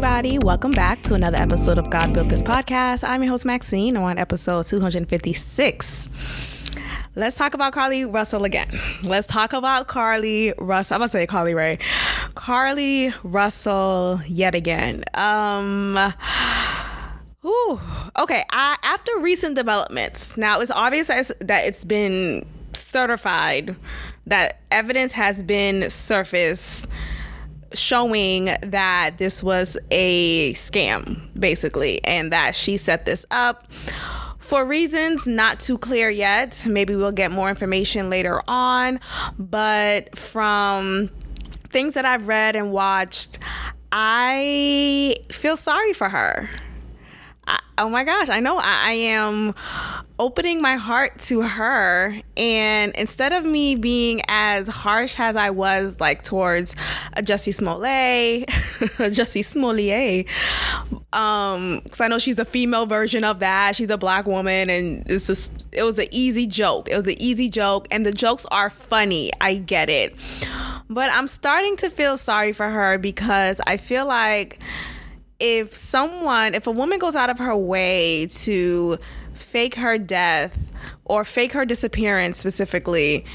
everybody. Welcome back to another episode of God Built This Podcast. I'm your host, Maxine. I'm on episode 256. Let's talk about Carly Russell again. Let's talk about Carly Russell. I'm about to say Carly Rae. Carly Russell yet again. Okay, after recent developments, now it's obvious that it's been certified, that evidence has been surfaced showing that this was a scam, basically, and that she set this up for reasons not too clear yet. Maybe we'll get more information later on, but from things that I've read and watched, I feel sorry for her. Oh my gosh, I know I am opening my heart to her, and instead of me being as harsh as I was like towards Jussie Smollett, because I know she's a female version of that. She's a black woman, and it was an easy joke. It was an easy joke, and the jokes are funny. I get it, but I'm starting to feel sorry for her because I feel like if a woman goes out of her way to fake her death or fake her disappearance specifically,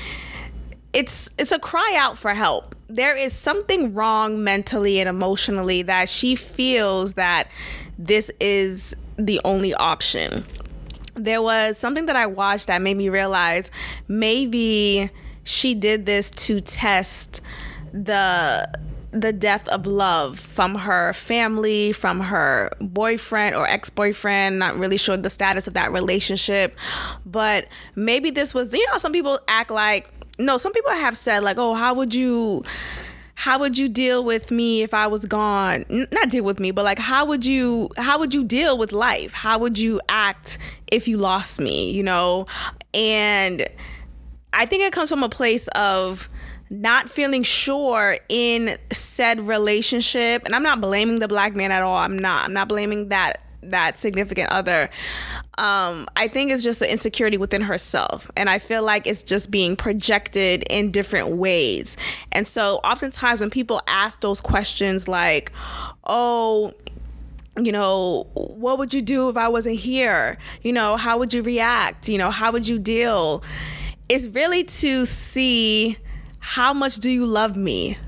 it's a cry out for help. There is something wrong mentally and emotionally that she feels that this is the only option. There was something that I watched that made me realize maybe she did this to test the depth of love from her family, from her boyfriend or ex-boyfriend. Not really sure the status of that relationship, but maybe this was, some people act like, no, some people have said like, oh, how would you deal with me if I was gone? Not deal with me, but like, how would you deal with life? How would you act if you lost me, And I think it comes from a place of not feeling sure in said relationship. And I'm not blaming the black man at all. I'm not blaming that significant other. I think it's just an insecurity within herself. And I feel like it's just being projected in different ways. And so oftentimes when people ask those questions like, oh, what would you do if I wasn't here? How would you react? How would you deal? It's really to see, how much do you love me?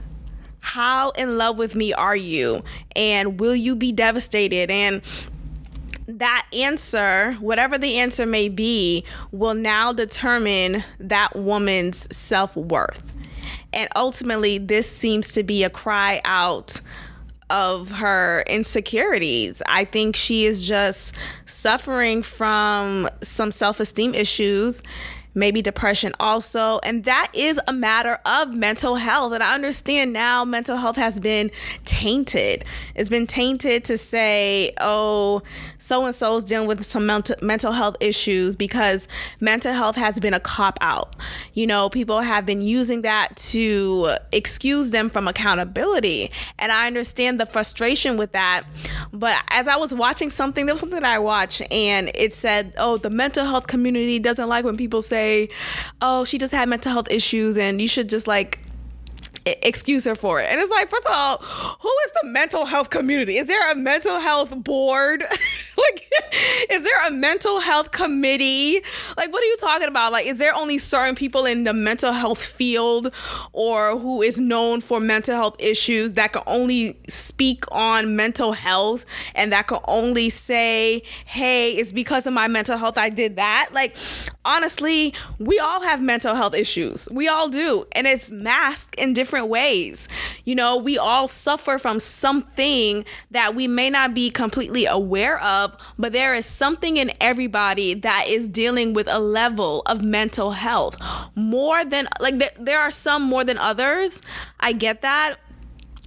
How in love with me are you? And will you be devastated? And that answer, whatever the answer may be, will now determine that woman's self-worth. And ultimately, this seems to be a cry out of her insecurities. I think she is just suffering from some self-esteem issues, maybe depression also. And that is a matter of mental health. And I understand now mental health has been tainted. It's been tainted to say, oh, so-and-so is dealing with some mental health issues because mental health has been a cop-out. People have been using that to excuse them from accountability. And I understand the frustration with that. But as I was watching something, there was something that I watched and it said, oh, the mental health community doesn't like when people say, oh, she just had mental health issues and you should just like excuse her for it. And it's like, first of all, who is the mental health community? Is there a mental health board? Is there a mental health committee? Like, what are you talking about? Like, is there only certain people in the mental health field or who is known for mental health issues that can only speak on mental health and that can only say, hey, it's because of my mental health I did that? Like, honestly, we all have mental health issues. We all do. And it's masked in different ways. We all suffer from something that we may not be completely aware of, but there is something in everybody that is dealing with a level of mental health more than, like, there are some more than others. I get that.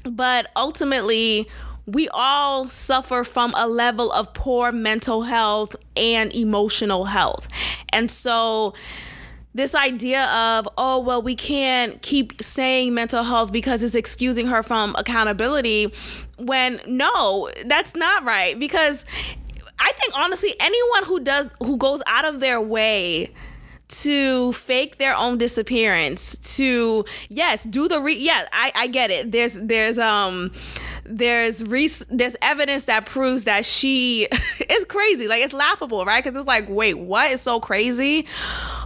But ultimately, we all suffer from a level of poor mental health and emotional health. And so this idea of, oh, well, we can't keep saying mental health because it's excusing her from accountability, when no, that's not right. Because I think, honestly, anyone who goes out of their way to fake their own disappearance, to, yes, do the I get it. there's evidence that proves that she is crazy. Like, it's laughable, right? Because it's like, wait, what? It's so crazy.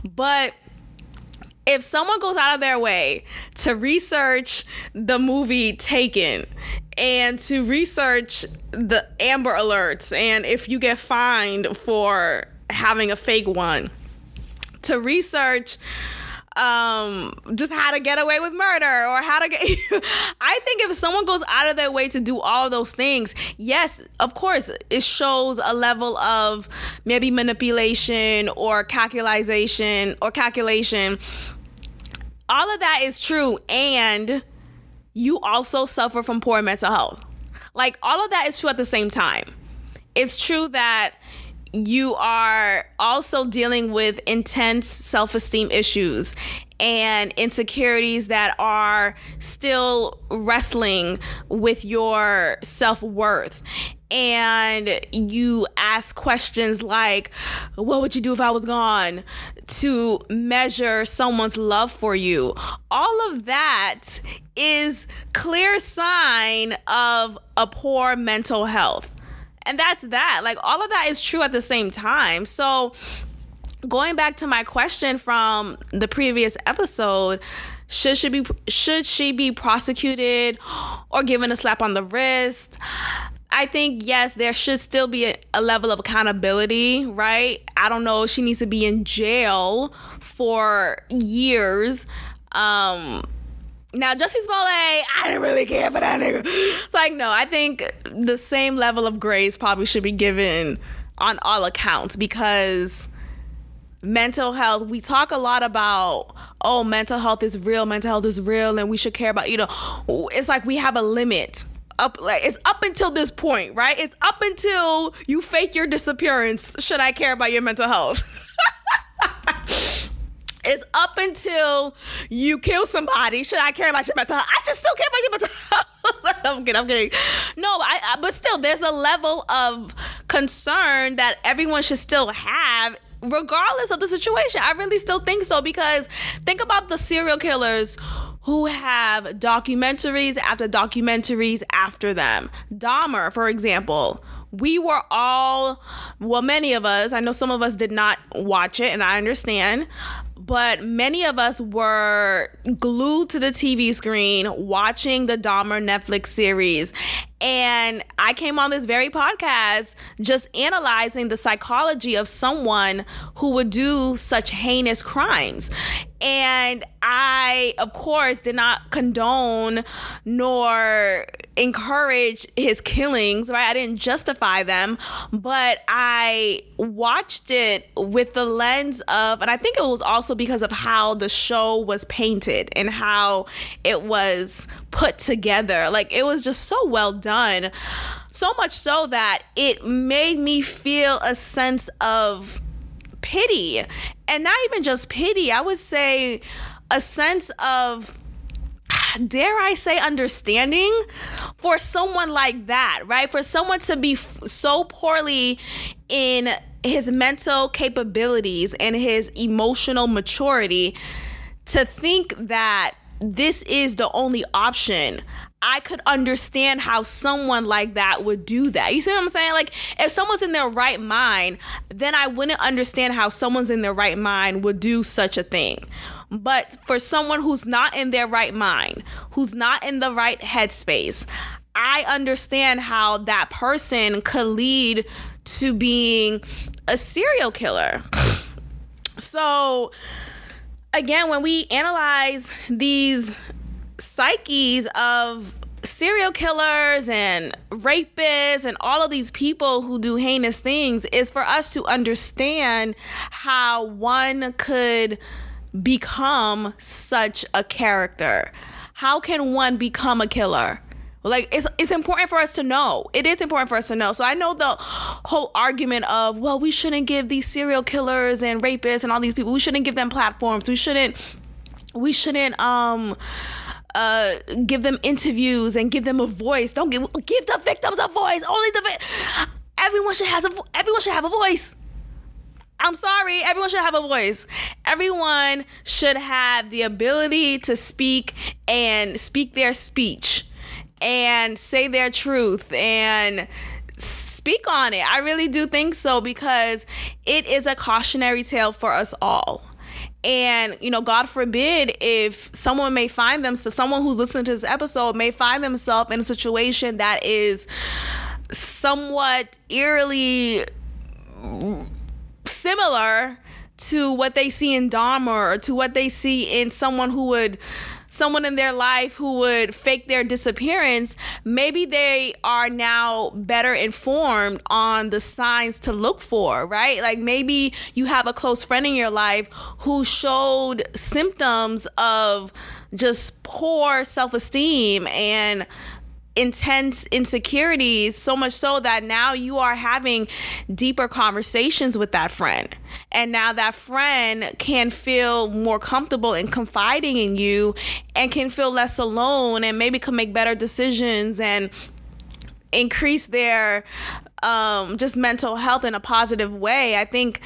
But if someone goes out of their way to research the movie Taken and to research the Amber Alerts, and if you get fined for having a fake one, to research just how to get away with murder or how to get I think if someone goes out of their way to do all of those things, yes, of course, it shows a level of maybe manipulation or calculation. All of that is true, and you also suffer from poor mental health. Like, all of that is true at the same time. It's true that you are also dealing with intense self-esteem issues and insecurities that are still wrestling with your self-worth. And you ask questions like, what would you do if I was gone? To measure someone's love for you. All of that is clear sign of a poor mental health. And that's that. Like, all of that is true at the same time. So going back to my question from the previous episode, should she be prosecuted or given a slap on the wrist? I think, yes, there should still be a level of accountability, right? I don't know if she needs to be in jail for years. Now, Jussie Smollett, I didn't really care for that nigga. It's like, no, I think the same level of grace probably should be given on all accounts, because mental health, we talk a lot about, oh, mental health is real, and we should care about, it's like we have a limit. It's up until this point, right? It's up until you fake your disappearance. Should I care about your mental health? It's up until you kill somebody. Should I care about your mental health? I just still care about your mental health. I'm kidding. No, but still, there's a level of concern that everyone should still have, regardless of the situation. I really still think so, because think about the serial killers who have documentaries after documentaries after them. Dahmer, for example. We were all, well, many of us, I know some of us did not watch it, and I understand, but many of us were glued to the TV screen watching the Dahmer Netflix series. And I came on this very podcast just analyzing the psychology of someone who would do such heinous crimes. And I, of course, did not condone nor encourage his killings, right? I didn't justify them, but I watched it with the lens of, and I think it was also because of how the show was painted and how it was put together. Like, it was just so well done. So much so that it made me feel a sense of pity, and not even just pity, I would say a sense of, dare I say, understanding for someone like that, right? For someone to be so poorly in his mental capabilities and his emotional maturity, to think that this is the only option. I could understand how someone like that would do that. You see what I'm saying? Like, if someone's in their right mind, then I wouldn't understand how someone's in their right mind would do such a thing. But for someone who's not in their right mind, who's not in the right headspace, I understand how that person could lead to being a serial killer. So, again, when we analyze these psyches of serial killers and rapists and all of these people who do heinous things, is for us to understand how one could become such a character. How can one become a killer? Like, it's important for us to know. It is important for us to know. So I know the whole argument of, well, we shouldn't give these serial killers and rapists and all these people, we shouldn't give them platforms. We shouldn't give them interviews and give them a voice. Don't give the victims a voice. Only everyone should have a voice. I'm sorry, everyone should have a voice. Everyone should have the ability to speak and speak their speech. and say their truth and speak on it. I really do think so, because it is a cautionary tale for us all. And, God forbid if someone someone who's listening to this episode may find themselves in a situation that is somewhat eerily similar to what they see in Dahmer, or to what they see in someone in their life who would fake their disappearance. Maybe they are now better informed on the signs to look for, right? Like, maybe you have a close friend in your life who showed symptoms of just poor self-esteem and intense insecurities, so much so that now you are having deeper conversations with that friend. And now that friend can feel more comfortable in confiding in you and can feel less alone, and maybe can make better decisions and increase their just mental health in a positive way. I think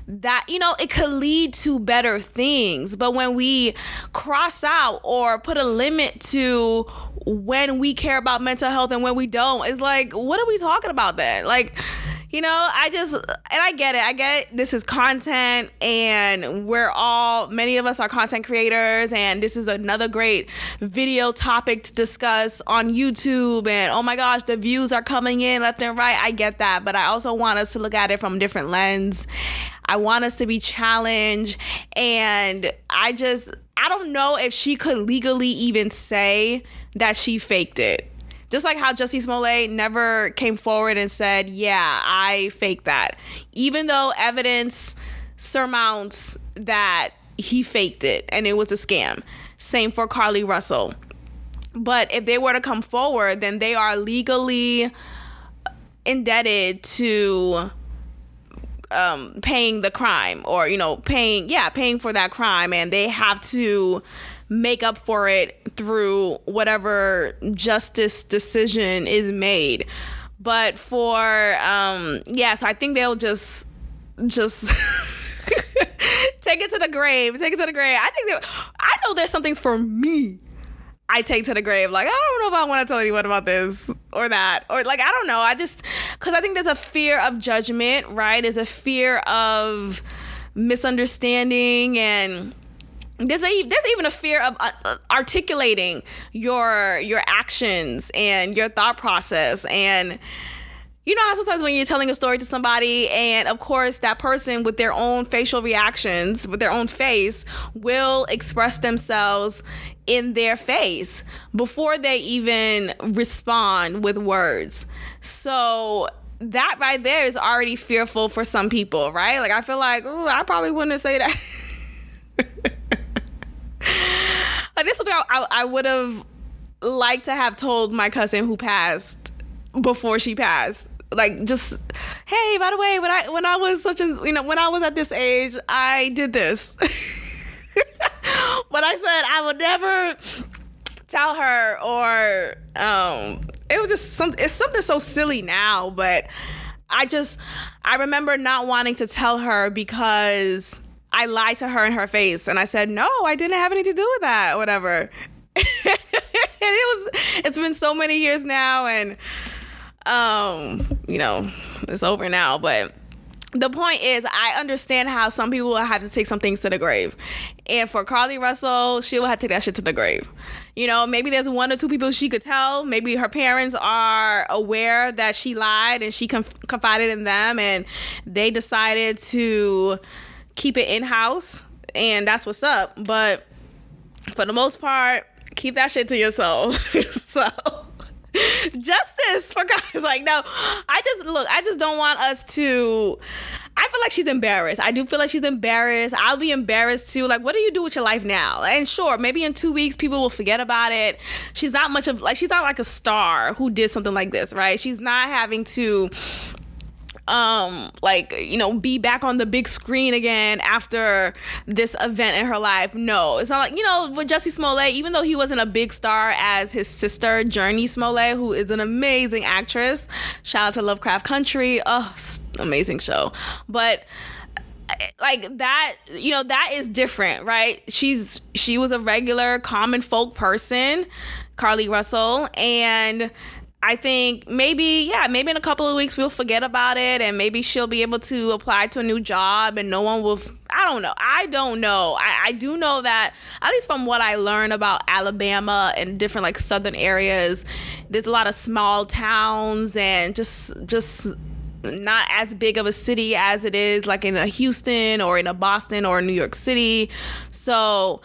that, it could lead to better things. But when we cross out or put a limit to when we care about mental health and when we don't, it's like, what are we talking about then? Like, I get it. I get it. This is content, and many of us are content creators, and this is another great video topic to discuss on YouTube, and oh my gosh, the views are coming in left and right. I get that, but I also want us to look at it from a different lens. I want us to be challenged, and I don't know if she could legally even say that she faked it. Just like how Jussie Smollett never came forward and said, yeah, I faked that, even though evidence surmounts that he faked it and it was a scam. Same for Carly Russell. But if they were to come forward, then they are legally indebted to paying the crime, or paying for that crime, and they have to make up for it through whatever justice decision is made. But so I think they'll just take it to the grave. I know there's some things for me I take to the grave. Like, I don't know if I want to tell anyone about this or that, or like, I don't know. Because I think there's a fear of judgment, right? There's a fear of misunderstanding, and there's even a fear of articulating your actions and your thought process. And you know how sometimes when you're telling a story to somebody, and of course that person with their own facial reactions, with their own face, will express themselves in their face before they even respond with words. So that right there is already fearful for some people, right? Like, I feel like, ooh, I probably wouldn't say that. Like, this is what I would have liked to have told my cousin who passed before she passed. Like, just, hey, by the way, when I was when I was at this age, I did this. But I said I would never tell her, or it was just it's something so silly now, but I remember not wanting to tell her because I lied to her in her face, and I said, no, I didn't have anything to do with that, or whatever. And it's been so many years now, and it's over now. But the point is, I understand how some people will have to take some things to the grave. And for Carly Russell, she will have to take that shit to the grave. Maybe there's one or two people she could tell. Maybe her parents are aware that she lied and she confided in them, and they decided to keep it in-house, and that's what's up. But for the most part, keep that shit to yourself. So justice for guys. Like, no, I just don't want us to. I feel like she's embarrassed. I do feel like she's embarrassed. I'll be embarrassed too. Like, what do you do with your life now? And sure, maybe in 2 weeks people will forget about it. She's not like a star who did something like this, right? She's not having to be back on the big screen again after this event in her life. No, it's not like, with Jussie Smollett, even though he wasn't a big star as his sister, Journey Smollett, who is an amazing actress. Shout out to Lovecraft Country. Oh, amazing show. But like that, that is different, right? She was a regular common folk person, Carly Russell, and I think maybe in a couple of weeks we'll forget about it, and maybe she'll be able to apply to a new job and no one will, I don't know. I do know that, at least from what I learned about Alabama and different like southern areas, there's a lot of small towns and just not as big of a city as it is like in a Houston or in a Boston or New York City. So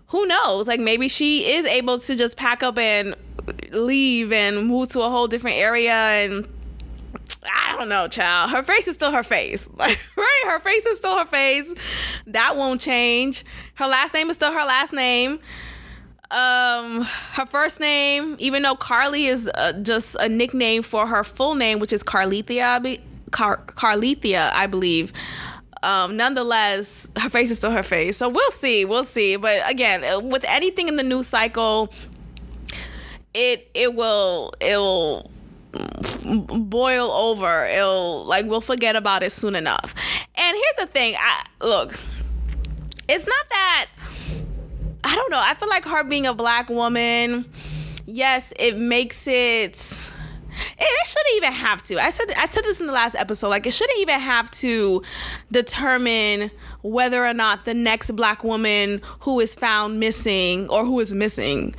who knows? Like maybe she is able to just pack up and leave and move to a whole different area, and I don't know, child. Her face is still her face. Like, right? Her face is still her face. That won't change. Her last name is still her last name. Her first name, even though Carly is just a nickname for her full name, which is Carlethia, I believe. Nonetheless, her face is still her face. So we'll see. But again, with anything in the news cycle, it'll boil over. We'll forget about it soon enough. And here's the thing. Look, it's not that, I don't know. I feel like her being a black woman, yes, it makes it shouldn't even have to. I said this in the last episode. Like, it shouldn't even have to determine whether or not the next black woman who is found missing or who is missing,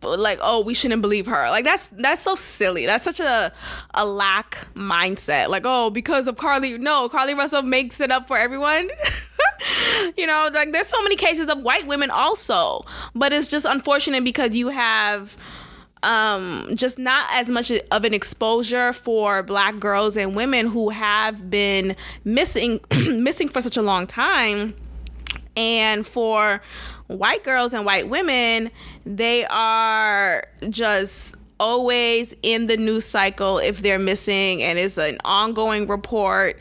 like, oh, we shouldn't believe her. Like, that's so silly. That's such a lack mindset. Like, oh, because of Carly Russell makes it up for everyone. Like, there's so many cases of white women also, but it's just unfortunate because you have just not as much of an exposure for black girls and women who have been missing for such a long time. And for white girls and white women, they are just always in the news cycle if they're missing, and it's an ongoing report.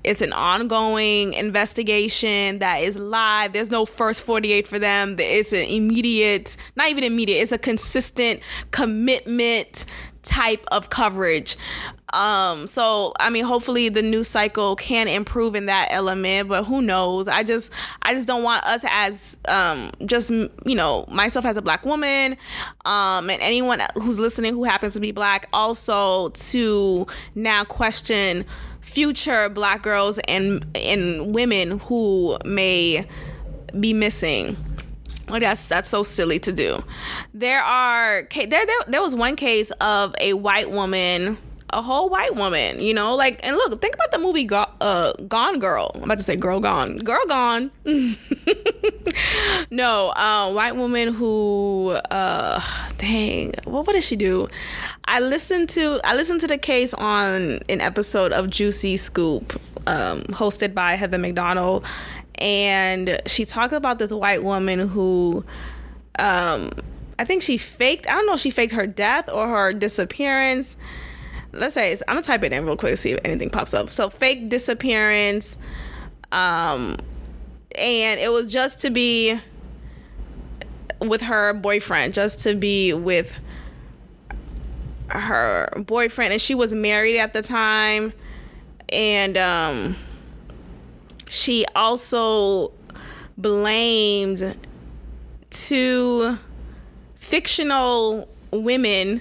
It's an ongoing investigation that is live. There's no first 48 for them. It's an immediate, not even immediate, it's a consistent commitment type of coverage. So I mean, hopefully the news cycle can improve in that element, but who knows? I just don't want us as myself as a black woman, and anyone who's listening who happens to be black also to now question future black girls and women who may be missing. Like, that's so silly to do. There was one case of a white woman, a whole white woman, and look, think about the movie Gone Girl. I'm about to say Girl Gone. No, white woman who, dang, what did she do? I listened to the case on an episode of Juicy Scoop, hosted by Heather McDonald, and she talked about this white woman who, I think she faked, I don't know if she faked her death or her disappearance. Let's say, I'm gonna type it in real quick, see if anything pops up. So, fake disappearance, and it was just to be with her boyfriend, and she was married at the time, and she also blamed two fictional women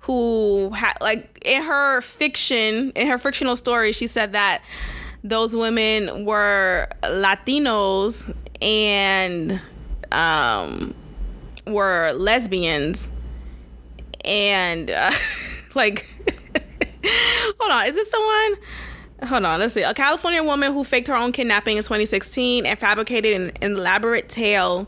who in her fictional story, she said that those women were Latinos and were lesbians, and hold on, is this the one? Hold on, let's see. A California woman who faked her own kidnapping in 2016 and fabricated an elaborate tale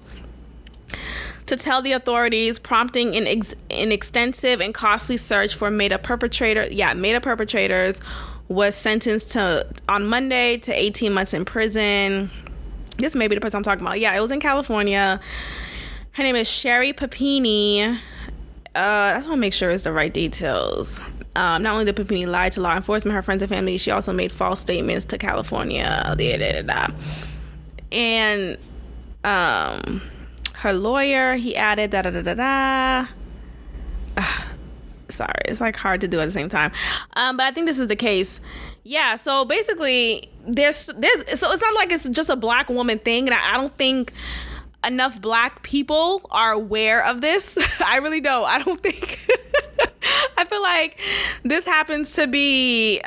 to tell the authorities, prompting an extensive and costly search for made-up perpetrators, was sentenced on Monday to 18 months in prison. This may be the person I'm talking about. Yeah, it was in California. Her name is Sherry Papini. I just want to make sure it's the right details. Not only did Papini lie to law enforcement, her friends and family, she also made false statements to California. And her lawyer, he added Sorry, it's like hard to do at the same time. But I think this is the case. Yeah, so basically there's so it's not like it's just a black woman thing, and I don't think enough black people are aware of this. I really don't. I don't think I feel like this happens to be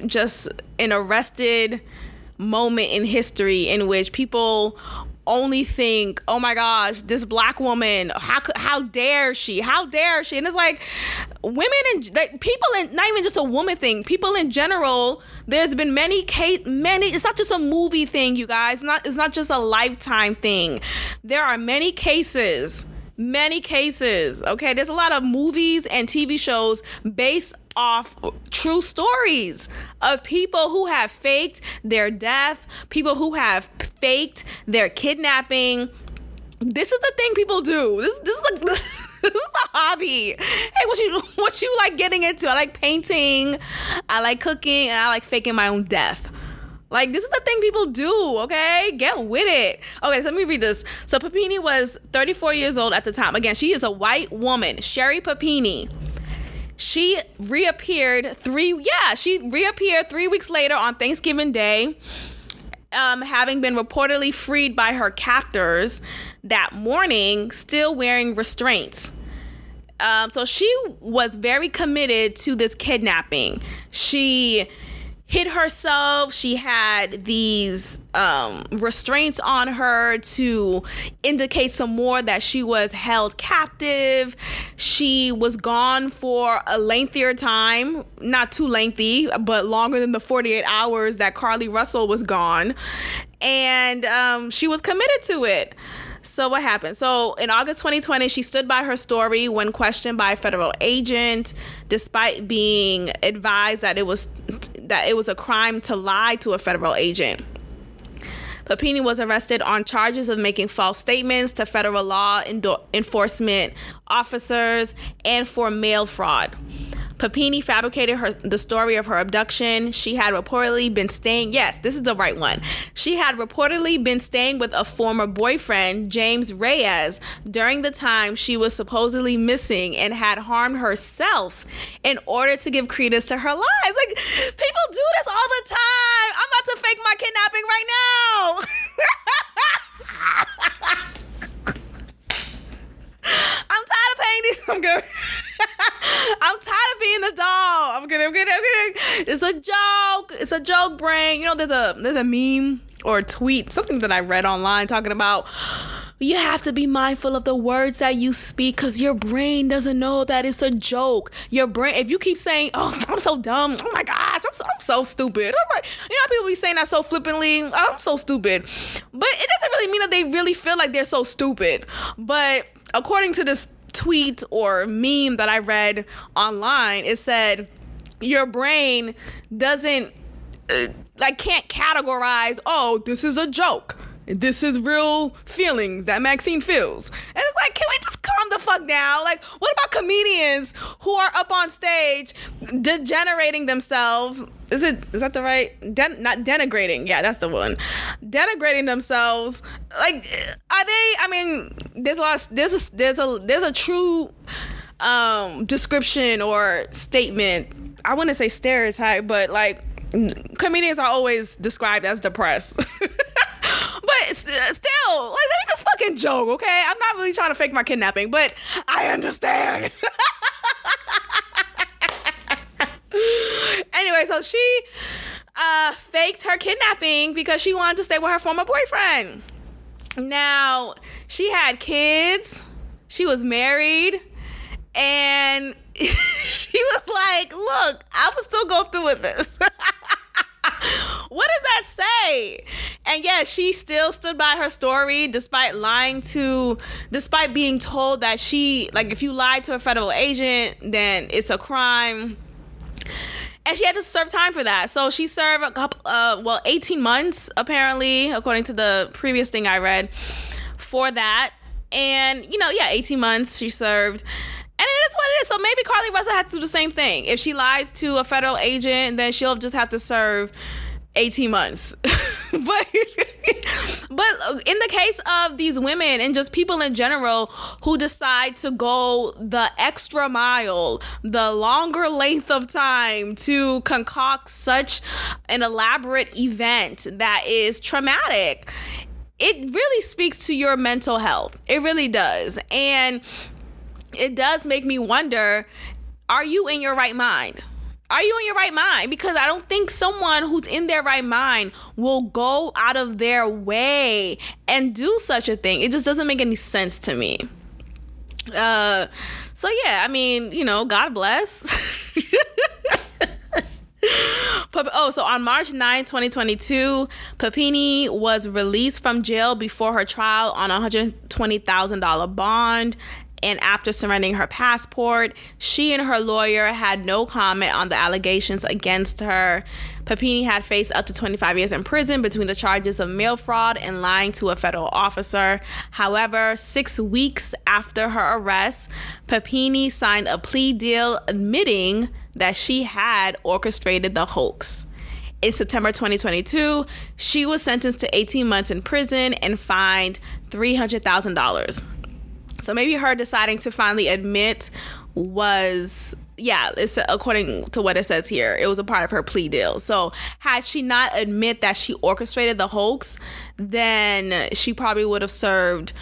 just an arrested moment in history in which people only think, oh my gosh, this black woman, how dare she, and it's like women and people, and not even just a woman thing, people in general. There's been many, it's not just a movie thing, you guys. It's not just a Lifetime thing. There are many cases, okay? There's a lot of movies and TV shows based off true stories of people who have faked their death, people who have faked their kidnapping. This is the thing people do. This is a hobby. Hey, what you like getting into? I like painting, I like cooking, and I like faking my own death. Like, this is the thing people do, okay? Get with it. Okay, so let me read this. So Papini was 34 years old at the time. Again, she is a white woman, Sherry Papini. She reappeared 3 weeks later on Thanksgiving Day, having been reportedly freed by her captors that morning, still wearing restraints. So she was very committed to this kidnapping. She hid herself. She had these restraints on her to indicate some more that she was held captive. She was gone for a lengthier time, not too lengthy, but longer than the 48 hours that Carly Russell was gone. And she was committed to it. So what happened? So in August 2020, she stood by her story when questioned by a federal agent, despite being advised that it was a crime to lie to a federal agent. Papini was arrested on charges of making false statements to federal law enforcement officers and for mail fraud. Papini fabricated the story of her abduction. She had reportedly been staying, yes, this is the right one. She had reportedly been staying with a former boyfriend, James Reyes, during the time she was supposedly missing, and had harmed herself in order to give credence to her lies. Like, people do this all the time. I'm about to fake my kidnapping right now. I'm tired of paying these. I'm good. I'm tired of being a doll. I'm kidding. It's a joke. It's a joke, brain. You know, there's a meme or a tweet, something that I read online talking about you have to be mindful of the words that you speak because your brain doesn't know that it's a joke. Your brain, if you keep saying, oh, I'm so dumb. Oh my gosh, I'm so stupid. I'm like, you know, people be saying that so flippantly. Oh, I'm so stupid. But it doesn't really mean that they really feel like they're so stupid. But according to this tweet or meme that I read online, it said your brain doesn't can't categorize, oh, this is a joke, this is real feelings that Maxine feels. And it's like, can we just calm the fuck down? Like, what about comedians who are up on stage degenerating themselves? Is that the right? Not denigrating. Yeah, that's the one. Denigrating themselves. Like, are they? I mean, there's a true description or statement. I wouldn't say stereotype, but like, comedians are always described as depressed. But still, like, let me just fucking joke, okay? I'm not really trying to fake my kidnapping, but I understand. Anyway, so she faked her kidnapping because she wanted to stay with her former boyfriend. Now, she had kids, she was married, and she was like, look, I will still go through with this. What does that say? And yeah, she still stood by her story despite being told that if you lied to a federal agent, then it's a crime. And she had to serve time for that. So she served 18 months, apparently, according to the previous thing I read, for that. And, 18 months she served. And it is what it is. So maybe Carly Russell had to do the same thing. If she lies to a federal agent, then she'll just have to serve 18 months. but But in the case of these women and just people in general who decide to go the extra mile, the longer length of time to concoct such an elaborate event that is traumatic, it really speaks to your mental health. It really does. And it does make me wonder, are you in your right mind? Are you in your right mind? Because I don't think someone who's in their right mind will go out of their way and do such a thing. It just doesn't make any sense to me. So yeah, I mean, God bless. So on March 9, 2022, Papini was released from jail before her trial on a $120,000 bond. And after surrendering her passport, she and her lawyer had no comment on the allegations against her. Papini had faced up to 25 years in prison between the charges of mail fraud and lying to a federal officer. However, 6 weeks after her arrest, Papini signed a plea deal admitting that she had orchestrated the hoax. In September 2022, she was sentenced to 18 months in prison and fined $300,000. So maybe her deciding to finally admit it's according to what it says here, it was a part of her plea deal. So had she not admit that she orchestrated the hoax, then she probably would have served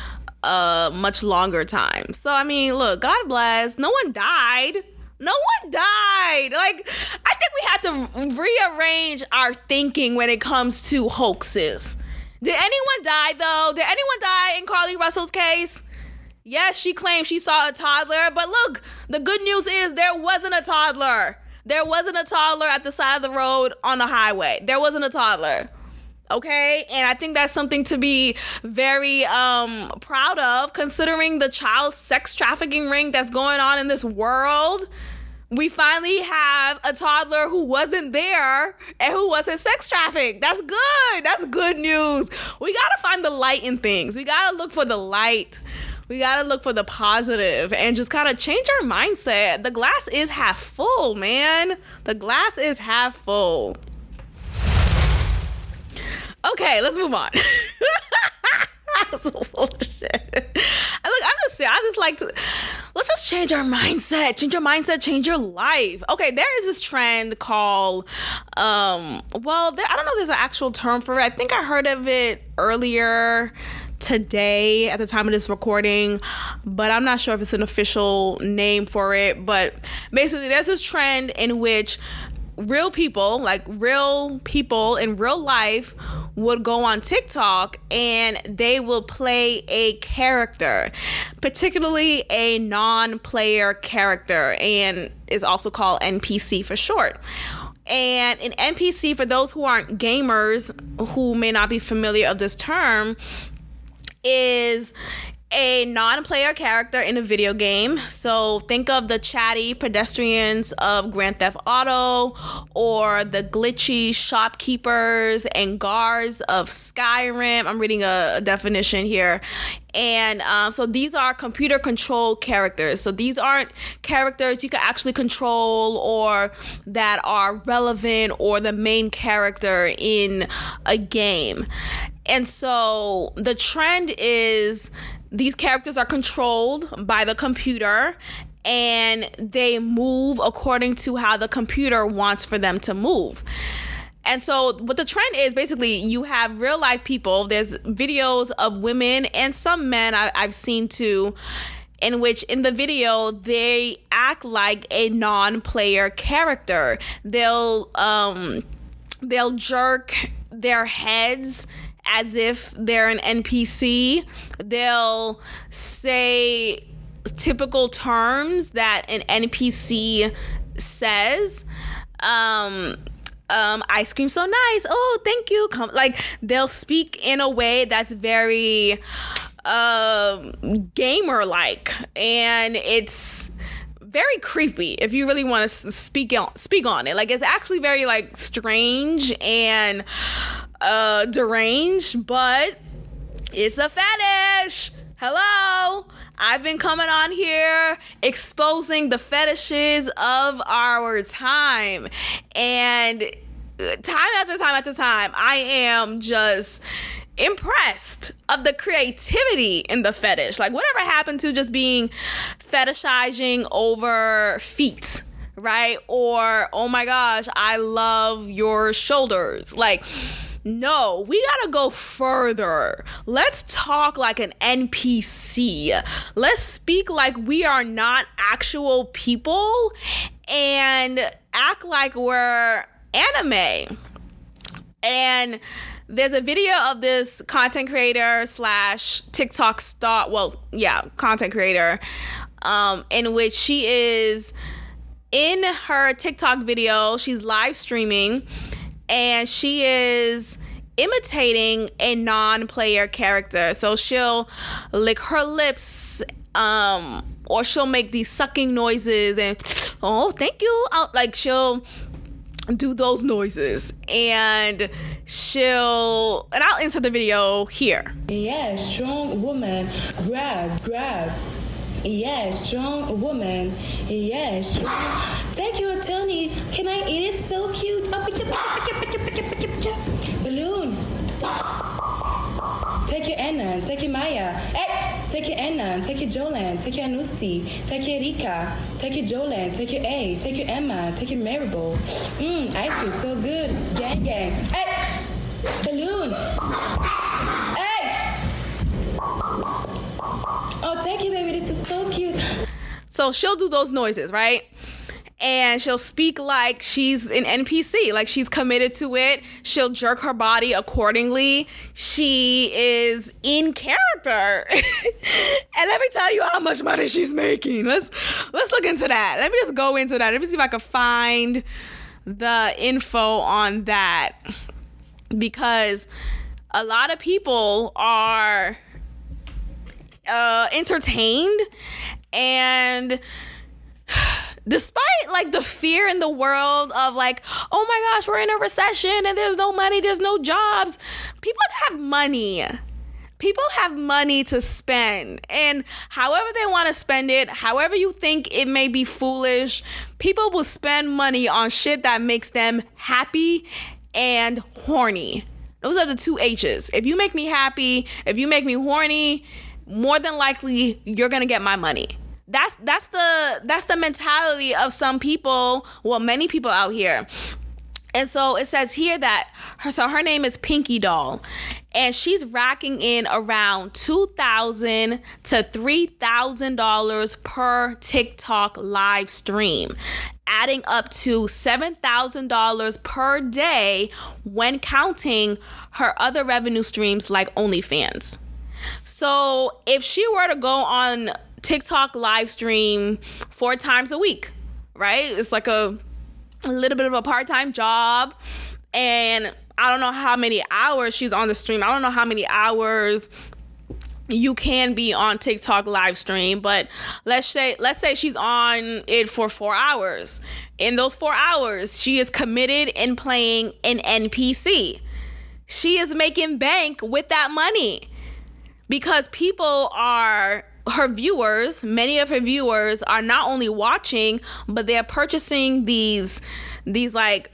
a much longer time. So, I mean, look, God bless. No one died. Like, I think we have to rearrange our thinking when it comes to hoaxes. Did anyone die, though? Did anyone die in Carly Russell's case? Yes, she claimed she saw a toddler, but look, the good news is there wasn't a toddler. There wasn't a toddler at the side of the road on the highway. There wasn't a toddler. Okay? And I think that's something to be very proud of, considering the child sex trafficking ring that's going on in this world. We finally have a toddler who wasn't there and who wasn't sex trafficked. That's good. That's good news. We got to find the light in things. We got to look for the light. We got to look for the positive and just kind of change our mindset. The glass is half full, man. The glass is half full. Okay, let's move on. I'm so full of shit. Let's just change our mindset. Change your mindset, change your life. Okay, there is this trend called, I don't know if there's an actual term for it. I think I heard of it earlier today at the time of this recording, but I'm not sure if it's an official name for it. But basically there's this trend in which real people in real life would go on TikTok and they will play a character, particularly a non-player character, and is also called NPC for short. And an NPC, for those who aren't gamers, who may not be familiar of this term, is a non-player character in a video game. So think of the chatty pedestrians of Grand Theft Auto, or the glitchy shopkeepers and guards of Skyrim. I'm reading a definition here. And so these are computer controlled characters. So these aren't characters you can actually control or that are relevant or the main character in a game. And so the trend is these characters are controlled by the computer and they move according to how the computer wants for them to move. And so what the trend is, basically, you have real life people. There's videos of women and some men I've seen too, in which in the video they act like a non-player character. They'll jerk their heads as if they're an NPC. They'll say typical terms that an NPC says. Ice cream so nice. Oh, thank you. They'll speak in a way that's very gamer like, and it's very creepy if you really want to speak on it. Like, it's actually very strange and deranged, but it's a fetish. Hello, I've been coming on here exposing the fetishes of our time, and time after time, I am just impressed of the creativity in the fetish. Like, whatever happened to just being fetishizing over feet, right? Or, oh my gosh, I love your shoulders. Like, no, we gotta go further. Let's talk like an NPC. Let's speak like we are not actual people and act like we're anime. And there's a video of this content creator / TikTok star, content creator, in which she is in her TikTok video. She's live streaming, and she is imitating a non-player character. So she'll lick her lips, or she'll make these sucking noises, and oh, thank you. She'll do those noises, and I'll insert the video here. Yeah, strong woman, grab. Yeah, strong woman. Yeah, strong. Take your Tony. Can I eat it? So cute. Balloon. Take your Anna. Take your Maya. Hey! Take your Anna. Take your Jolan. Take your Anusti. Take your Rika. Take your Jolan. Take your A. Take your Emma. Take your Maribel. Ice cream so good. Gang. Hey! Balloon. Hey! Oh, thank you, baby. This is so cute. So she'll do those noises, right? And she'll speak like she's an NPC, like she's committed to it. She'll jerk her body accordingly. She is in character. And let me tell you how much money she's making. Let's look into that. Let me just go into that. Let me see if I can find the info on that. Because a lot of people are entertained, and despite like the fear in the world of like, oh my gosh, we're in a recession and there's no money, there's no jobs, people have money. People have money to spend, and however they want to spend it, however you think it may be foolish, people will spend money on shit that makes them happy and horny. Those are the two H's. If you make me happy, if you make me horny, more than likely you're gonna get my money. That's the mentality of some people, well, many people out here. And so it says here that her name is Pinky Doll, and she's racking in around $2,000 to $3,000 per TikTok live stream, adding up to $7,000 per day when counting her other revenue streams like OnlyFans. So if she were to go on TikTok live stream 4 times a week, right? It's like a little bit of a part-time job, and I don't know how many hours she's on the stream. I don't know how many hours you can be on TikTok live stream, but let's say she's on it for 4 hours. In those 4 hours, she is committed in playing an NPC. She is making bank with that money because people are her viewers. Many of her viewers are not only watching, but they're purchasing these like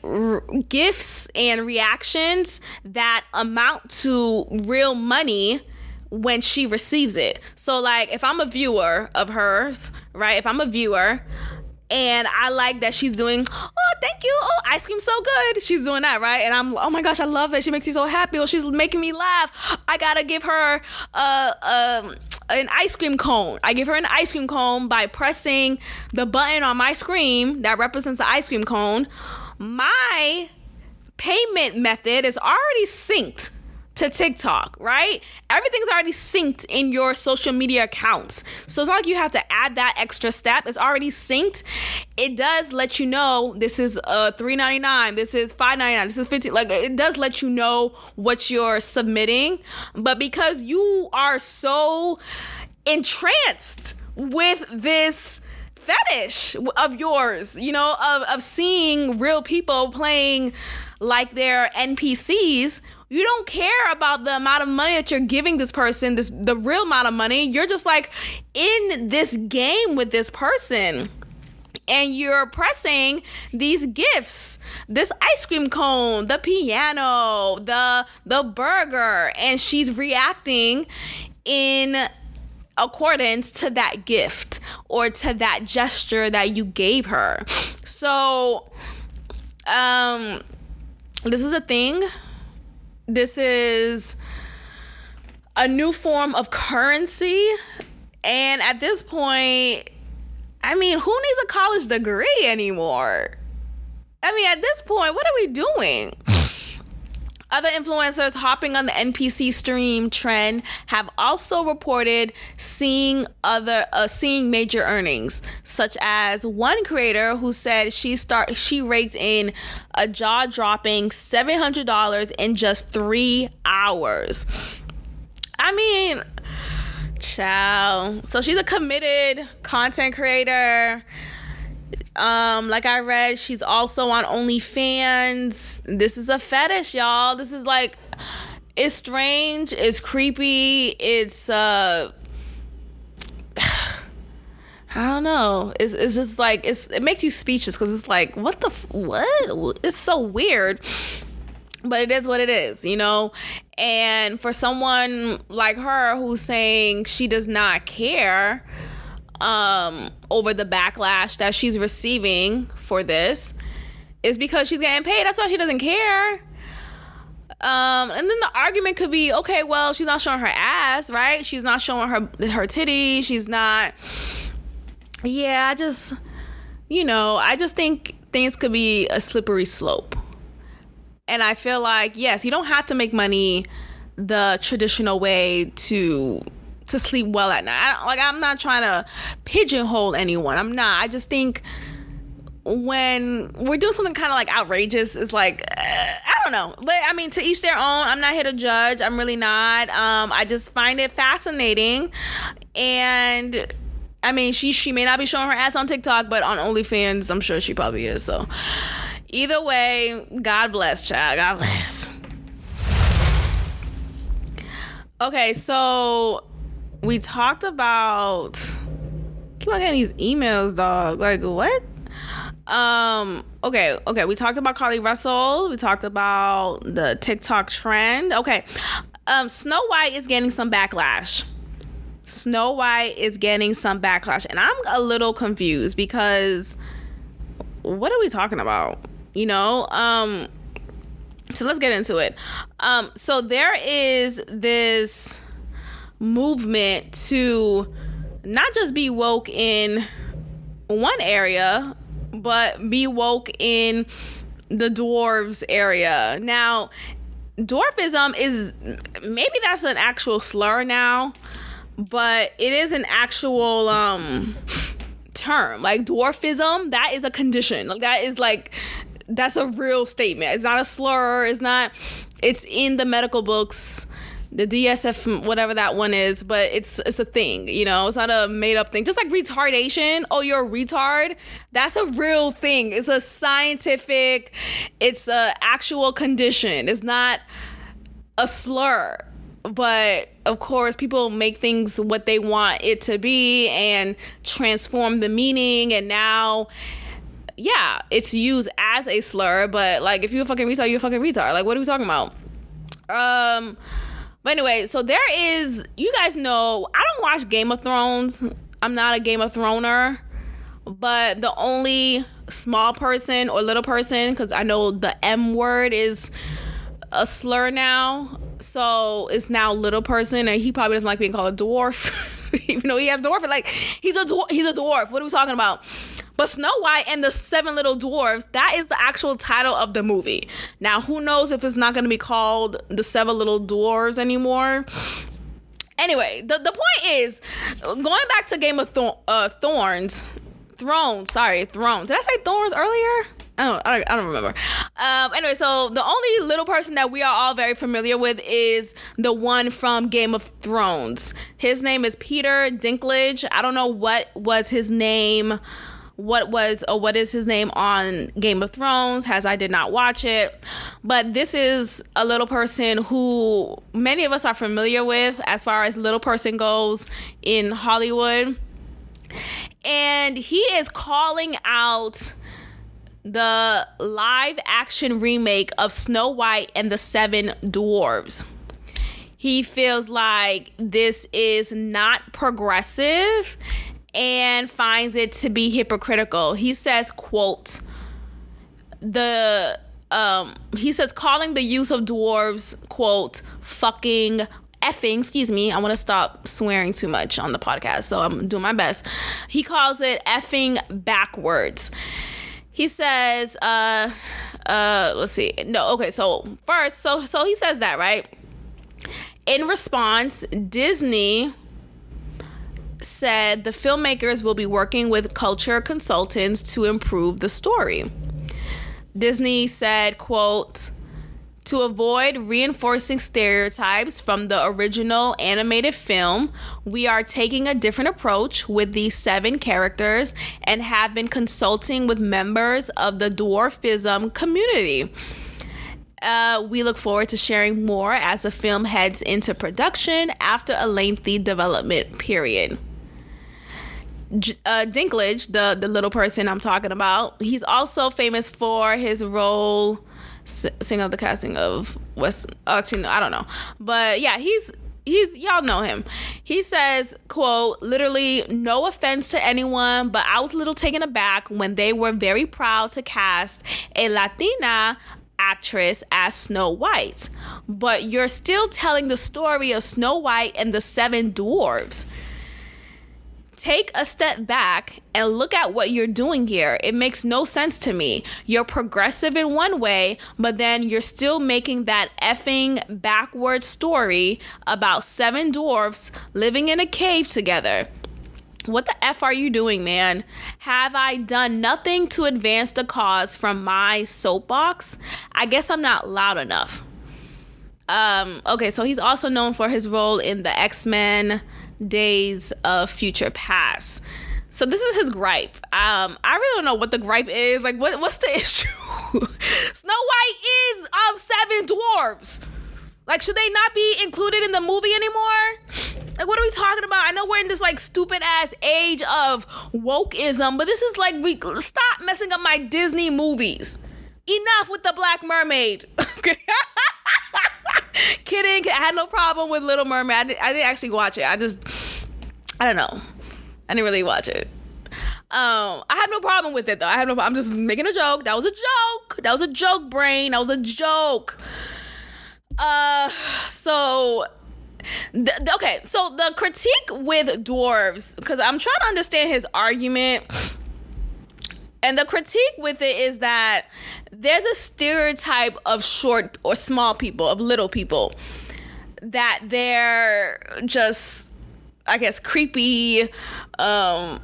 gifts and reactions that amount to real money when she receives it. So like if I'm a viewer of hers, right? If I'm a viewer and I like that she's doing, oh, thank you, oh, ice cream so good, she's doing that, right? And I'm, oh my gosh, I love it, she makes me so happy, or she's making me laugh, I gotta give her an ice cream cone. I give her an ice cream cone by pressing the button on my screen that represents the ice cream cone. My payment method is already synced to TikTok, right? Everything's already synced in your social media accounts. So it's not like you have to add that extra step. It's already synced. It does let you know this is $3.99, this is $5.99, this is $15. Like it does let you know what you're submitting. But because you are so entranced with this fetish of yours, you know, of seeing real people playing like they're NPCs, you don't care about the amount of money that you're giving this person, the real amount of money. You're just like in this game with this person. and you're pressing these gifts, this ice cream cone, the piano, the burger, and she's reacting in accordance to that gift or to that gesture that you gave her. So this is a thing. This is a new form of currency, and at this point, I mean, who needs a college degree anymore? I mean, at this point, what are we doing? Other influencers hopping on the NPC stream trend have also reported seeing major earnings, such as one creator who said she raked in a jaw-dropping $700 in just 3 hours. I mean, ciao. So she's a committed content creator. Like I read, she's also on OnlyFans. This is a fetish, y'all. This is like, it's strange, it's creepy, it's I don't know. It's just like, it makes you speechless because it's like, what? It's so weird. But it is what it is, you know? And for someone like her who's saying she does not care over the backlash that she's receiving for this, is because she's getting paid. That's why she doesn't care. And then the argument could be, okay, well, she's not showing her ass, right? She's not showing her titty. She's not. Yeah, I just think things could be a slippery slope. And I feel like, yes, you don't have to make money the traditional way to sleep well at night. I'm not trying to pigeonhole anyone. I'm not. I just think when we're doing something kind of like outrageous, it's like, I don't know. But I mean, to each their own. I'm not here to judge. I'm really not. I just find it fascinating. And I mean, she may not be showing her ass on TikTok, but on OnlyFans, I'm sure she probably is. So either way, God bless, child. God bless. Okay, so we talked about, keep on getting these emails, dog. Like, what? Okay. We talked about Carly Russell. We talked about the TikTok trend. Okay. Snow White is getting some backlash. And I'm a little confused because what are we talking about? You know? So let's get into it. So there is this movement to not just be woke in one area, but be woke in the dwarves area. Now, dwarfism is, maybe that's an actual slur now, but it is an actual term. Like, dwarfism, that is a condition. Like, that's a real statement. It's not a slur. It's in the medical books, the DSF, whatever that one is, but it's a thing, you know? It's not a made up thing. Just like retardation. Oh, you're a retard. That's a real thing. It's a scientific, it's a actual condition. It's not a slur. But of course, people make things what they want it to be and transform the meaning. And now, yeah, it's used as a slur, but like, if you're a fucking retard, you're a fucking retard. Like, what are we talking about? But anyway, so there is, you guys know, I don't watch Game of Thrones. I'm not a Game of Throner, but the only small person or little person, because I know the M word is a slur now, so it's now little person, and he probably doesn't like being called a dwarf, even though he has dwarf. Like, he's a dwarf. What are we talking about? But Snow White and the Seven Little Dwarfs, that is the actual title of the movie. Now, who knows if it's not going to be called the Seven Little Dwarves anymore? Anyway, the point is, going back to Game of Thrones. Did I say Thorns earlier? I don't remember. Anyway, so the only little person that we are all very familiar with is the one from Game of Thrones. His name is Peter Dinklage. I don't know what was his name. What is his name on Game of Thrones, as I did not watch it. But this is a little person who many of us are familiar with as far as little person goes in Hollywood. And he is calling out the live action remake of Snow White and the Seven Dwarves. He feels like this is not progressive and finds it to be hypocritical. He says, quote, he says calling the use of dwarves, quote, effing, excuse me, I want to stop swearing too much on the podcast, so I'm doing my best. He calls it effing backwards. He says, let's see. No, okay, so first, so he says that, right? In response, Disney said the filmmakers will be working with culture consultants to improve the story. Disney said, quote, to avoid reinforcing stereotypes from the original animated film, we are taking a different approach with these 7 characters and have been consulting with members of the dwarfism community. We look forward to sharing more as the film heads into production after a lengthy development period. Dinklage, the little person I'm talking about, he's also famous for his role sing of the casting of West. Actually, no, I don't know, but yeah, he's y'all know him. He says, quote, literally, no offense to anyone, but I was a little taken aback when they were very proud to cast a Latina actress as Snow White, but you're still telling the story of Snow White and the 7 dwarves. Take a step back and look at what you're doing here. It makes no sense to me. You're progressive in one way, but then you're still making that effing backward story about 7 dwarfs living in a cave together. What the F are you doing, man? Have I done nothing to advance the cause from my soapbox? I guess I'm not loud enough. Okay, so he's also known for his role in the X-Men Days of Future Past. So this is his gripe. I really don't know what the gripe is. Like, what's the issue? Snow White is 7 dwarves. Like, should they not be included in the movie anymore? Like, what are we talking about? I know we're in this, like, stupid-ass age of wokeism, but this is, like, stop messing up my Disney movies. Enough with the Black Mermaid. Kidding. I had no problem with Little Mermaid. I didn't actually watch it. I don't know. I didn't really watch it. I have no problem with it, though. I'm just making a joke. That was a joke. That was a joke, brain. That was a joke. So the critique with dwarves, because I'm trying to understand his argument, and the critique with it is that there's a stereotype of short or small people, of little people, that they're just, I guess, creepy. What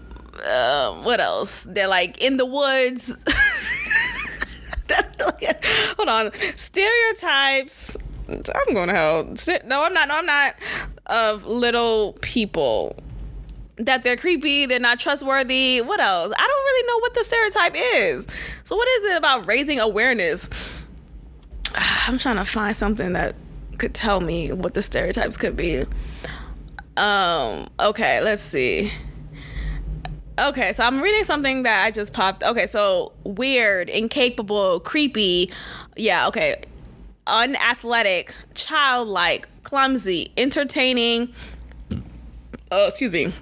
else? They're like in the woods. Hold on. Stereotypes. I'm going to hell. No, I'm not. Of little people. That they're creepy, they're not trustworthy. What else? I don't really know what the stereotype is. So what is it about raising awareness? I'm trying to find something that could tell me what the stereotypes could be. Okay, let's see. Okay, so I'm reading something that I just popped. Okay, so weird, incapable, creepy. Yeah, okay. Unathletic, childlike, clumsy, entertaining. Excuse me.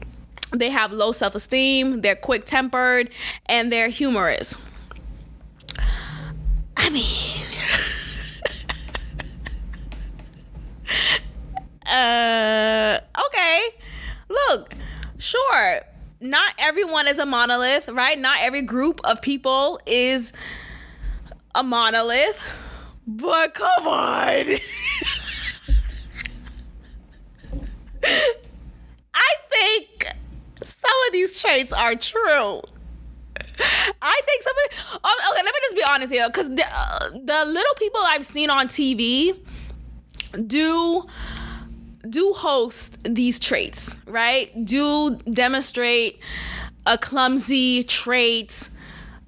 They have low self-esteem, they're quick-tempered, and they're humorous. I mean, okay. Look, sure, not everyone is a monolith, right? Not every group of people is a monolith, but come on. I think some of these traits are true. I think okay, let me just be honest here, because the little people I've seen on TV do host these traits, right? Do demonstrate a clumsy trait,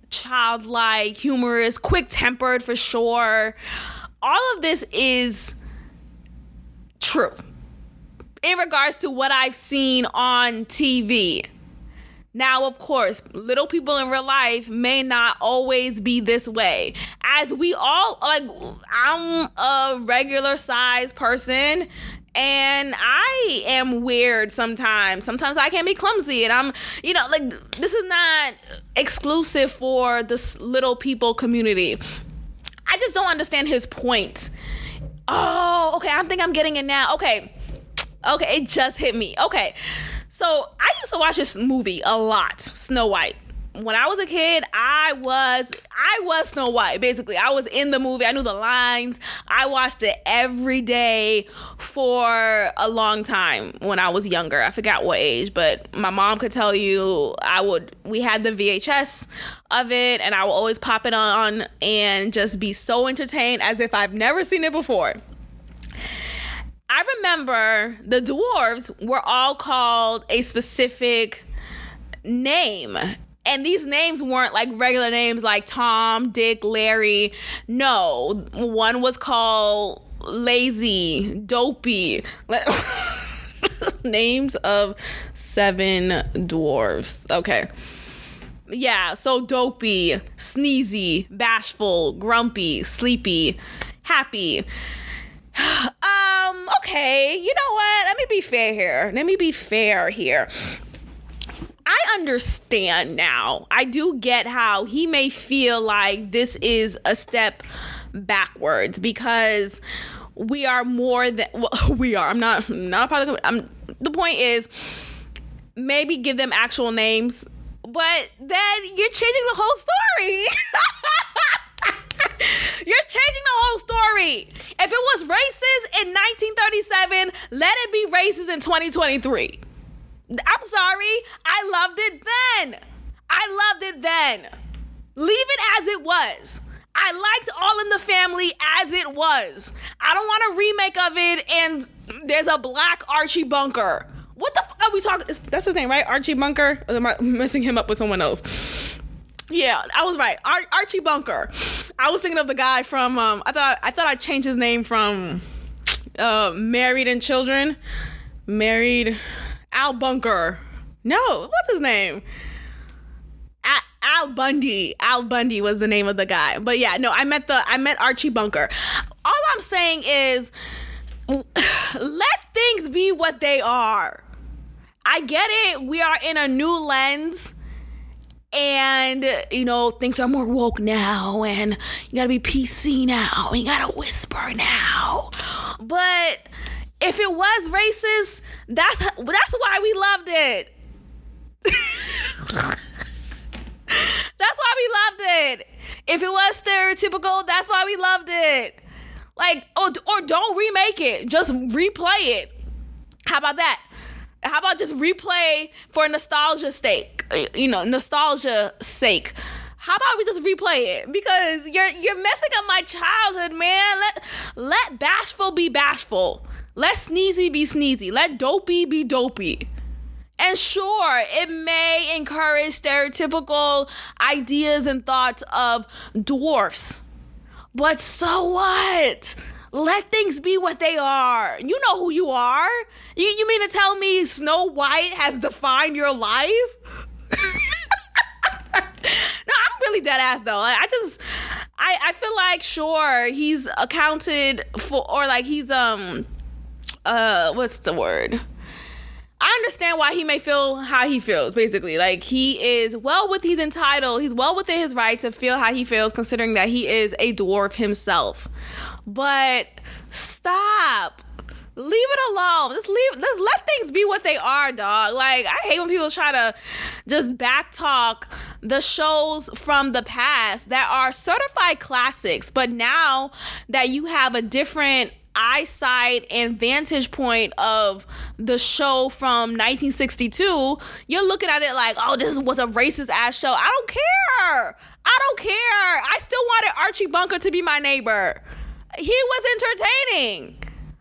childlike, humorous, quick-tempered for sure. All of this is true in regards to what I've seen on TV. Now, of course, little people in real life may not always be this way. As we all, like, I'm a regular sized person and I am weird sometimes. Sometimes I can be clumsy and I'm, like, this is not exclusive for this little people community. I just don't understand his point. Oh, okay, I think I'm getting it now. Okay, it just hit me. Okay. So I used to watch this movie a lot, Snow White. When I was a kid, I was Snow White, basically. I was in the movie. I knew the lines. I watched it every day for a long time when I was younger. I forgot what age, but my mom could tell you we had the VHS of it, and I would always pop it on and just be so entertained as if I've never seen it before. I remember the dwarves were all called a specific name. And these names weren't like regular names like Tom, Dick, Larry. No, one was called Lazy, Dopey. Names of 7 dwarves. Okay. Yeah, so Dopey, Sneezy, Bashful, Grumpy, Sleepy, Happy. Okay, you know what? Let me be fair here. I understand now. I do get how he may feel like this is a step backwards because we are more than we are. I'm not a part of it. The point is maybe give them actual names, but then you're changing the whole story. You're changing the whole story. If it was racist in 1937, let it be racist in 2023. I'm sorry. I loved it then. Leave it as it was. I liked All in the Family as it was. I don't want a remake of it and there's a black Archie Bunker. What the fuck are we talking? That's his name, right? Archie Bunker? Or am I messing him up with someone else? Yeah, I was right. Archie Bunker. I was thinking of the guy from, I thought I changed his name from Married and Children. Al Bunker. No, what's his name? Al Bundy. Al Bundy was the name of the guy. But yeah, no, I meant Archie Bunker. All I'm saying is let things be what they are. I get it. We are in a new lens. And, things are more woke now. And you gotta be PC now. You gotta whisper now. But if it was racist, that's why we loved it. That's why we loved it. If it was stereotypical, that's why we loved it. Like, or don't remake it. Just replay it. How about that? How about just replay for nostalgia's sake? Nostalgia's sake. How about we just replay it? Because you're messing up my childhood, man. Let bashful be bashful. Let sneezy be sneezy. Let dopey be dopey. And sure, it may encourage stereotypical ideas and thoughts of dwarfs. But so what? Let things be what they are. You know who you are. You mean to tell me Snow White has defined your life? No, I'm really dead ass though. Like, I feel like sure he's accounted for, or like he's what's the word? I understand why he may feel how he feels, basically. Like, he's entitled, he's well within his right to feel how he feels, considering that he is a dwarf himself. But stop. Leave it alone. Let's let things be what they are, dog. Like, I hate when people try to just backtalk the shows from the past that are certified classics. But now that you have a different eyesight and vantage point of the show from 1962, you're looking at it like, oh, this was a racist ass show. I don't care. I still wanted Archie Bunker to be my neighbor. He was entertaining.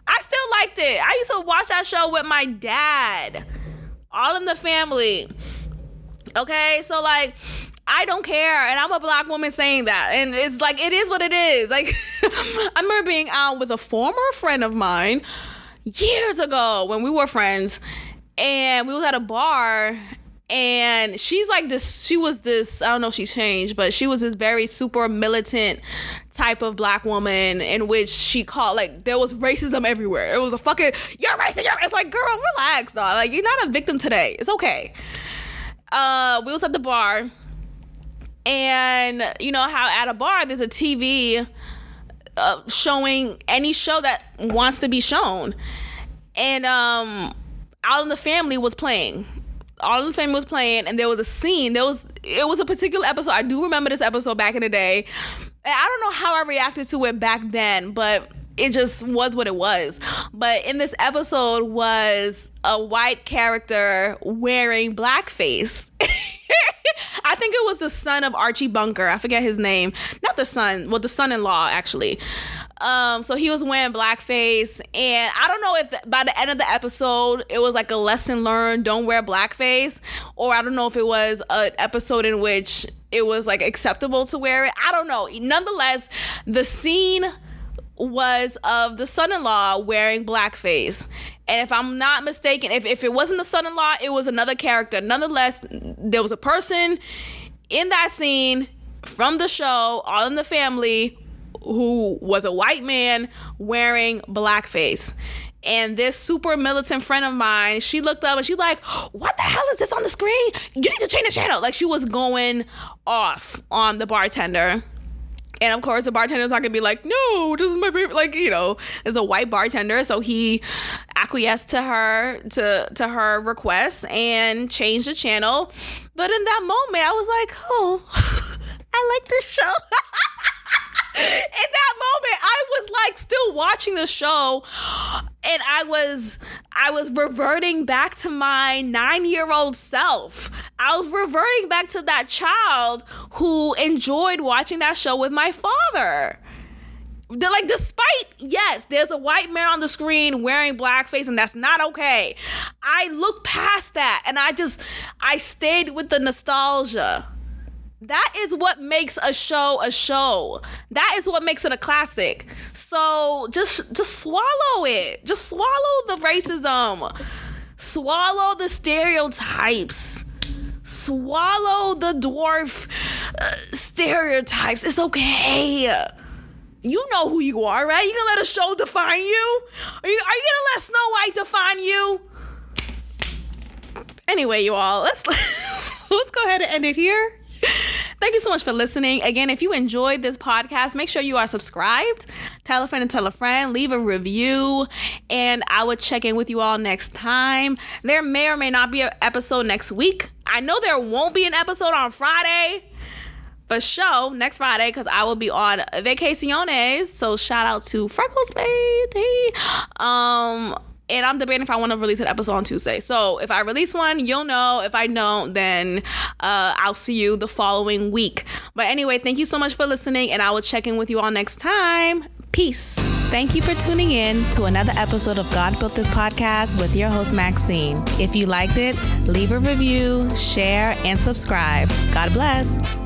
I still liked it. I used to watch that show with my dad. All in the Family. Okay, so like, I don't care, and I'm a black woman saying that, and it's like, it is what it is. Like, I remember being out with a former friend of mine years ago when we were friends, and we was at a bar, And she's like this, she was this, I don't know if she's changed, but she was this very super militant type of black woman in which she called, like, there was racism everywhere. It was a fucking, you're racist, it's like, girl, relax, dog. Like, you're not a victim today. It's okay. We was at the bar, and you know how at a bar there's a TV showing any show that wants to be shown. And All in the Family was playing. All in the Family was playing, and there was a scene. It was a particular episode. I do remember this episode back in the day. And I don't know how I reacted to it back then, but it just was what it was. But in this episode was a white character wearing blackface. I think it was the son of Archie Bunker. I forget his name. Not the son. Well, the son-in-law, actually. So he was wearing blackface, and I don't know if by the end of the episode it was like a lesson learned, don't wear blackface, or I don't know if it was an episode in which it was like acceptable to wear it. I don't know. Nonetheless, the scene was of the son-in-law wearing blackface. And if I'm not mistaken, if it wasn't the son-in-law, it was another character. Nonetheless, there was a person in that scene from the show, All in the Family, who was a white man wearing blackface. And this super militant friend of mine, she looked up and she's like, what the hell is this on the screen? You need to change the channel. Like, she was going off on the bartender. And of course, the bartender's not gonna be like, no, this is my favorite. Like, you know, it's a white bartender. So he acquiesced to her request and changed the channel. But in that moment, I was like, oh, I like this show. In that moment, I was like still watching the show, and I was reverting back to my 9-year-old self. I was reverting back to that child who enjoyed watching that show with my father. They're like, despite, yes, there's a white man on the screen wearing blackface, and that's not okay. I looked past that, and I stayed with the nostalgia. That is what makes a show a show. That is what makes it a classic. So just swallow it. Just swallow the racism. Swallow the stereotypes. Swallow the dwarf stereotypes. It's okay. You know who you are, right? You gonna let a show define you? Are you gonna let Snow White define you? Anyway, you all, let's go ahead and end it here. Thank you so much for listening. Again, if you enjoyed this podcast, make sure you are subscribed. Tell a friend and tell a friend. Leave a review. And I will check in with you all next time. There may or may not be an episode next week. I know there won't be an episode on Friday. For sure, next Friday, because I will be on vacaciones. So shout out to Freckles, baby. And I'm debating if I want to release an episode on Tuesday. So if I release one, you'll know. If I don't, then I'll see you the following week. But anyway, thank you so much for listening, and I will check in with you all next time. Peace. Thank you for tuning in to another episode of God Built This Podcast with your host, Maxine. If you liked it, leave a review, share, and subscribe. God bless.